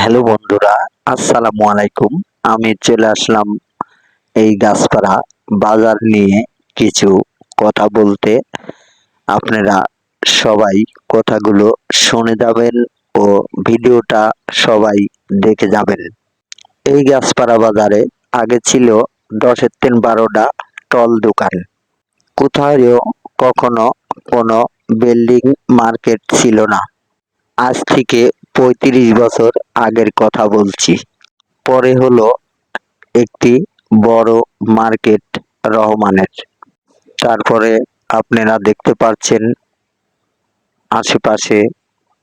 Hello বন্ধুরা, আসসালামু আলাইকুম। আমি চলে আসলাম এই গাছপাড়া বাজার নিয়ে কিছু কথা বলতে। আপনারা সবাই কথাগুলো শুনে যাবেন ও ভিডিওটা সবাই দেখে যাবেন। এই গাছপাড়া বাজারে আগে ছিল 10-এর 12টা টল দোকান। কোথাও কখনো কোনো বিল্ডিং মার্কেট ছিল না। আজ থেকে 35 বছর আগের কথা বলছি। পরে হলো একটি বড় মার্কেট রহমানের। তারপরে আপনারা দেখতে পাচ্ছেন আশেপাশে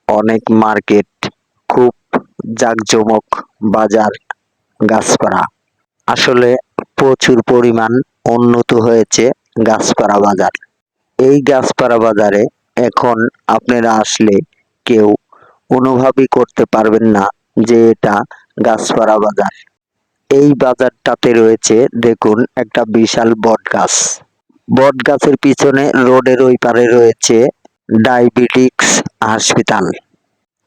অনেক মার্কেট, খুব জাঁকজমক বাজার গাছপাড়া। আসলে প্রচুর পরিমাণ উন্নত হয়েছে গাছপাড়া বাজার। এই গাছপাড়া বাজারে এখন আপনারা আসলে কেউ অনুভবই করতে পারবেন না যে এটা গাছপাড়া বাজার। এই বাজারটাতে রয়েছে দেখুন একটা বিশাল বট গাছ। বট গাছের পিছনে রোডের ওই পারে রয়েছে ডায়াবেটিক্স হাসপাতাল।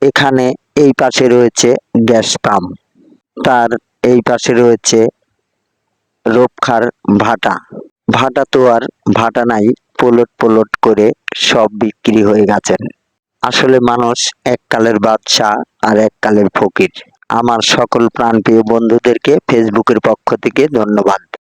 এখানে এই পাশে রয়েছে গ্যাস পাম্প। তার এই পাশে রয়েছে রোপখার ভাটা। ভাটা তো আর ভাটা নাই, পলট পলট করে সব বিক্রি হয়ে গেছেন। আসলে মানুষ এককালের বাদশা আর এককালের ফকির। আমার সকল প্রাণপ্রিয় বন্ধুদেরকে ফেসবুকের পক্ষ থেকে ধন্যবাদ।